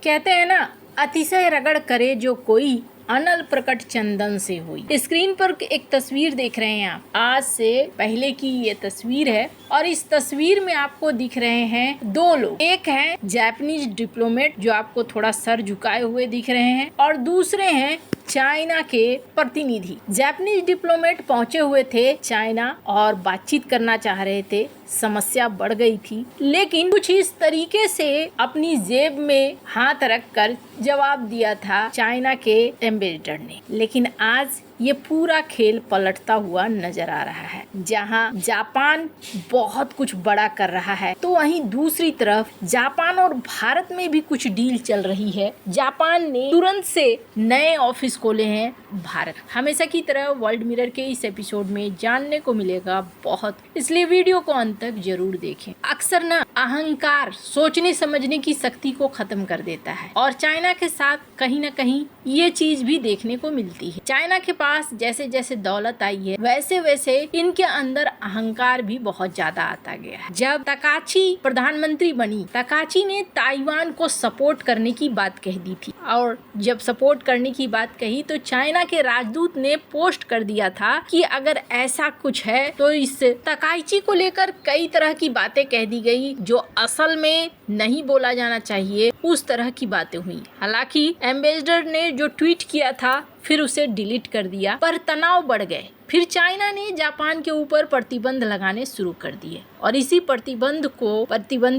कहते हैं ना, अतिशय रगड़ करे जो कोई, अनल प्रकट चंदन से हुई। स्क्रीन पर एक तस्वीर देख रहे हैं आप। आज से पहले की ये तस्वीर है और इस तस्वीर में आपको दिख रहे हैं दो लोग। एक है जापानीज डिप्लोमेट जो आपको थोड़ा सर झुकाए हुए दिख रहे हैं और दूसरे हैं चाइना के प्रतिनिधि। जापानीज डिप्लोमेट पहुंचे हुए थे चाइना और बातचीत करना चाह रहे थे। समस्या बढ़ गई थी, लेकिन कुछ इस तरीके से अपनी जेब में हाथ रखकर जवाब दिया था चाइना के एम्बेसडर ने। लेकिन आज ये पूरा खेल पलटता हुआ नजर आ रहा है। जहां जापान बहुत कुछ बड़ा कर रहा है, तो वहीं दूसरी तरफ जापान और भारत में भी कुछ डील चल रही है। जापान ने तुरंत से नए ऑफिस खोले हैं भारत। हमेशा की तरह वर्ल्ड मिरर के इस एपिसोड में जानने को मिलेगा बहुत, इसलिए वीडियो को अंत तक जरूर देखें। अक्सर ना अहंकार सोचने समझने की शक्ति को खत्म कर देता है और चाइना के साथ कहीं ना कहीं ये चीज भी देखने को मिलती है। चाइना के पास जैसे जैसे दौलत आई है, वैसे वैसे इनके अंदर अहंकार भी बहुत ज्यादा आता गया है। जब तकाची प्रधानमंत्री बनी, तकाची ने ताइवान को सपोर्ट करने की बात कह दी थी और जब सपोर्ट करने की बात कही तो चाइना के राजदूत ने पोस्ट कर दिया था कि अगर ऐसा कुछ है तो इस तकाची को लेकर कई तरह की बातें कह दी गई जो असल में नहीं बोला जाना चाहिए, उस तरह की बातें हुई। हालांकि एम्बेसडर ने जो ट्वीट किया था फिर उसे डिलीट कर दिया, पर तनाव बढ़ गए। फिर चाइना ने जापान के ऊपर प्रतिबंध लगाने शुरू कर दिए और इसी प्रतिबंध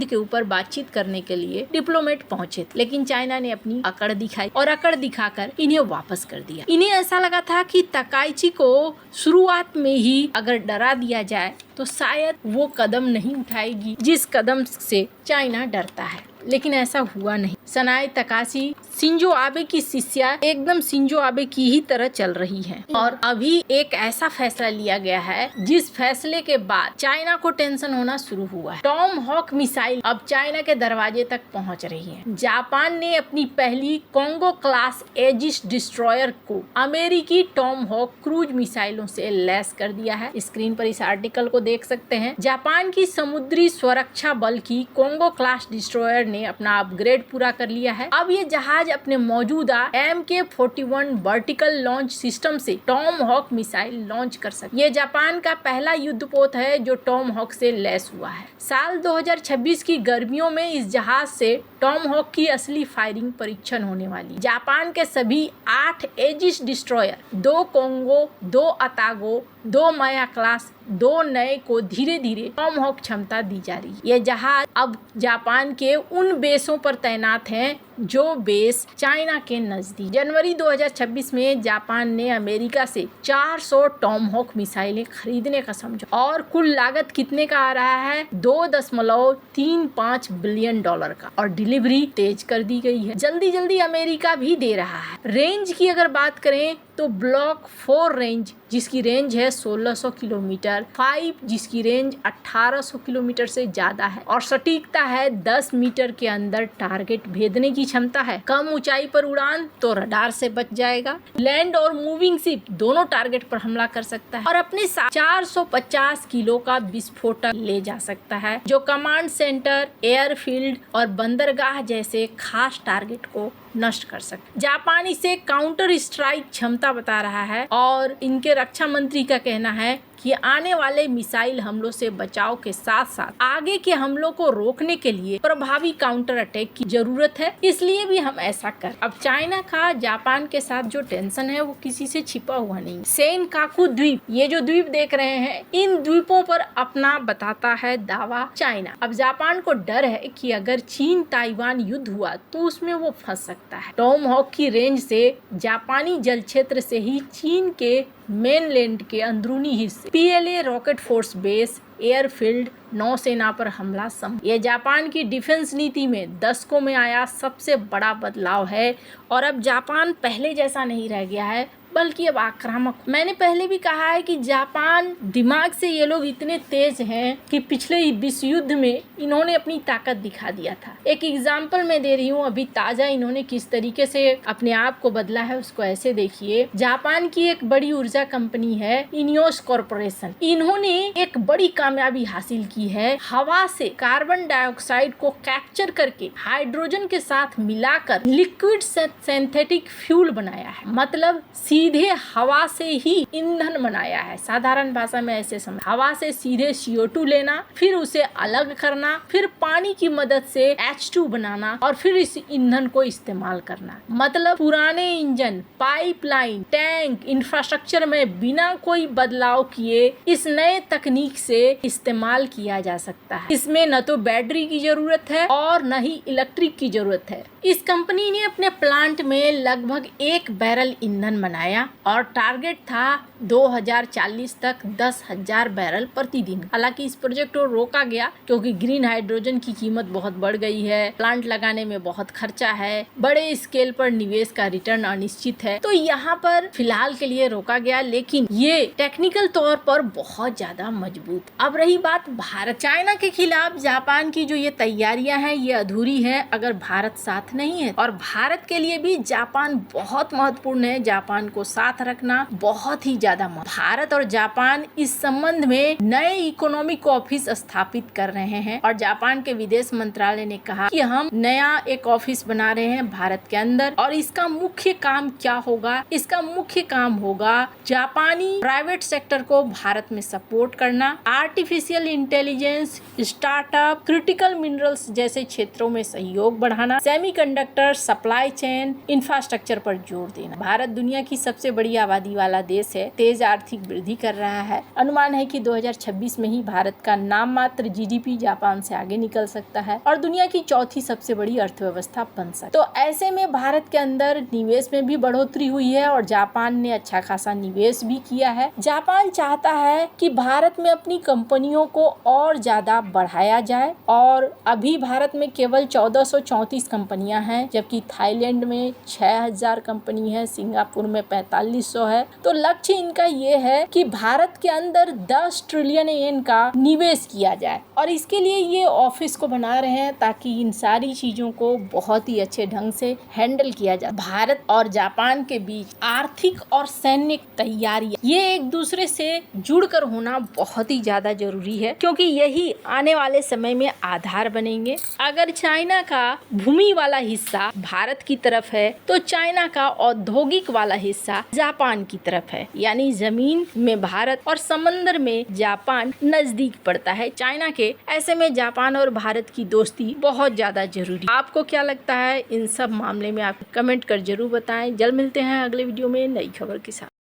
के ऊपर बातचीत करने के लिए डिप्लोमेट पहुंचे थे। लेकिन चाइना ने अपनी अकड़ दिखाई और अकड़ दिखाकर इन्हें वापस कर दिया। इन्हें ऐसा लगा था कि तकाईची को शुरुआत में ही अगर डरा दिया जाए तो शायद वो कदम नहीं उठाएगी जिस कदम से चाइना डरता है, लेकिन ऐसा हुआ नहीं। सनाए तकाशी शिंजो आबे की शिष्या एकदम शिंजो आबे की ही तरह चल रही है और अभी एक ऐसा फैसला लिया गया है जिस फैसले के बाद चाइना को टेंशन होना शुरू हुआ है। टॉम हॉक मिसाइल अब चाइना के दरवाजे तक पहुंच रही है। जापान ने अपनी पहली कोंगो क्लास एजिस डिस्ट्रॉयर को अमेरिकी टॉम हॉक क्रूज मिसाइलों से लैस कर दिया है। स्क्रीन पर इस आर्टिकल को देख सकते हैं। जापान की समुद्री सुरक्षा बल की कोंगो क्लास डिस्ट्रॉयर ने अपना अपग्रेड पूरा कर लिया है। अब ये जहाज अपने मौजूदा MK-41 वर्टिकल लॉन्च सिस्टम से टॉम हॉक मिसाइल लॉन्च कर सकते। ये जापान का पहला युद्धपोत है जो टॉम हॉक से लैस हुआ है। साल 2026 की गर्मियों में इस जहाज से टॉम हॉक की असली फायरिंग परीक्षण होने वाली। जापान के सभी 8 एजिस डिस्ट्रॉयर, 2 कोंगो, 2 अतागो, 2 माया क्लास, 2 नए को धीरे धीरे टॉम हॉक क्षमता दी जा रही है। ये जहाज अब जापान के उन बेसों पर तैनात हैं जो बेस चाइना के नजदीक। जनवरी 2026 में जापान ने अमेरिका से 400 टॉम हॉक मिसाइलें खरीदने का समझौता और कुल लागत कितने का आ रहा है? $2.35 बिलियन का और डिलीवरी तेज कर दी गई है। जल्दी जल्दी अमेरिका भी दे रहा है। रेंज की अगर बात करें तो ब्लॉक 4 रेंज जिसकी रेंज है 1600 किलोमीटर, 5 जिसकी रेंज 1800 किलोमीटर से ज्यादा है और सटीकता है 10 मीटर के अंदर टारगेट भेदने की क्षमता है। कम ऊंचाई पर उड़ान तो रडार से बच जाएगा। लैंड और मूविंग शिप दोनों टारगेट पर हमला कर सकता है और अपने साथ 450 किलो का विस्फोटक ले जा सकता है जो कमांड सेंटर, एयरफील्ड और बंदरगाह जैसे खास टारगेट को नष्ट कर सकते। जापान इसे काउंटर स्ट्राइक क्षमता बता रहा है और इनके रक्षा मंत्री का कहना है कि आने वाले मिसाइल हमलों से बचाव के साथ साथ आगे के हमलों को रोकने के लिए प्रभावी काउंटर अटैक की जरूरत है, इसलिए भी हम ऐसा कर। अब चाइना का जापान के साथ जो टेंशन है वो किसी से छिपा हुआ नहीं। सेनकाकू द्वीप, ये जो द्वीप देख रहे हैं, इन द्वीपों पर अपना बताता है दावा चाइना। अब जापान को डर है कि अगर चीन ताइवान युद्ध हुआ तो उसमें वो फंस सकता है। टॉम हॉक की रेंज से जापानी जल क्षेत्र से ही चीन के मेनलैंड के अंदरूनी हिस्से PLA rocket force base, airfield, नौसेना पर हमला संभव। यह जापान की डिफेंस नीति में दशकों में आया सबसे बड़ा बदलाव है और अब जापान पहले जैसा नहीं रह गया है। बल्कि अब आक्रामक। मैंने पहले भी कहा है कि जापान दिमाग से ये लोग इतने तेज हैं कि पिछले विश्व युद्ध में इन्होंने अपनी ताकत दिखा दिया था। एक एग्जाम्पल मैं दे रही हूँ, अभी ताजा इन्होंने किस तरीके से अपने आप को बदला है उसको ऐसे देखिए। जापान की एक बड़ी ऊर्जा कंपनी है इनियोस कॉर्पोरेशन, इन्होंने एक बड़ी कामयाबी हासिल की है। हवा से कार्बन डाइऑक्साइड को कैप्चर करके हाइड्रोजन के साथ मिलाकर लिक्विड सिंथेटिक फ्यूल बनाया है, मतलब सीधे हवा से ही ईंधन बनाया है। साधारण भाषा में ऐसे समझ, हवा से सीधे CO2 लेना, फिर उसे अलग करना, फिर पानी की मदद से H2 बनाना और फिर इस ईंधन को इस्तेमाल करना। मतलब पुराने इंजन, पाइपलाइन, टैंक, इंफ्रास्ट्रक्चर में बिना कोई बदलाव किए इस नए तकनीक से इस्तेमाल किया जा सकता है। इसमें न तो बैटरी की जरूरत है और न ही इलेक्ट्रिक की जरूरत है। इस कंपनी ने अपने प्लांट में लगभग 1 बैरल ईंधन बनाया और टारगेट था 2040 तक 10,000 बैरल प्रतिदिन। हालांकि इस प्रोजेक्ट को रोका गया क्योंकि ग्रीन हाइड्रोजन की कीमत बहुत बढ़ गई है, प्लांट लगाने में बहुत खर्चा है, बड़े स्केल पर निवेश का रिटर्न अनिश्चित है, तो यहाँ पर फिलहाल के लिए रोका गया। लेकिन ये टेक्निकल तौर पर बहुत ज्यादा मजबूत। अब रही बात भारत, चाइना के खिलाफ जापान की जो ये तैयारियां हैं ये अधूरी है अगर भारत साथ नहीं है, और भारत के लिए भी जापान बहुत महत्वपूर्ण है। जापान को साथ रखना बहुत ही ज्यादा भारत और जापान इस संबंध में नए इकोनॉमिक ऑफिस स्थापित कर रहे हैं और जापान के विदेश मंत्रालय ने कहा कि हम नया एक ऑफिस बना रहे हैं भारत के अंदर, और इसका मुख्य काम क्या होगा? इसका मुख्य काम होगा जापानी प्राइवेट सेक्टर को भारत में सपोर्ट करना, artificial intelligence, startup, critical minerals जैसे क्षेत्रों में सहयोग बढ़ाना, सेमीकंडक्टर, सप्लाई चेन, इंफ्रास्ट्रक्चर पर जोर देना। भारत दुनिया की सबसे बड़ी आबादी वाला देश है, तेज आर्थिक वृद्धि कर रहा है। अनुमान है कि 2026 में ही भारत का नाम मात्र GDP जापान से आगे निकल सकता है और दुनिया की चौथी सबसे बड़ी अर्थव्यवस्था बन सकती है। तो ऐसे में भारत के अंदर निवेश में भी बढ़ोतरी हुई है और जापान ने अच्छा खासा निवेश भी किया है। जापान चाहता है कि भारत में अपनी कंपनियों को और ज्यादा बढ़ाया जाए, और अभी भारत में केवल 1434 कंपनियां हैं, जबकि थाईलैंड में 6000 कंपनी है, सिंगापुर में 4500 है। तो लक्ष्य इनका ये है कि भारत के अंदर 10 ट्रिलियन येन का निवेश किया जाए, और इसके लिए ये ऑफिस को बना रहे हैं ताकि इन सारी चीजों को बहुत ही अच्छे ढंग से हैंडल किया जाए। भारत और जापान के बीच आर्थिक और सैन्य तैयारी ये एक दूसरे से जुड़कर होना बहुत ही ज्यादा जरूरी है, क्योंकि यही आने वाले समय में आधार बनेंगे। अगर चाइना का भूमि वाला हिस्सा भारत की तरफ है तो चाइना का औद्योगिक वाला हिस्सा जापान की तरफ है, यानी जमीन में भारत और समंदर में जापान नजदीक पड़ता है चाइना के। ऐसे में जापान और भारत की दोस्ती बहुत ज्यादा जरूरी। आपको क्या लगता है इन सब मामले में? आप कमेंट कर जरूर बताएं। जल्द मिलते हैं अगले वीडियो में नई खबर के साथ।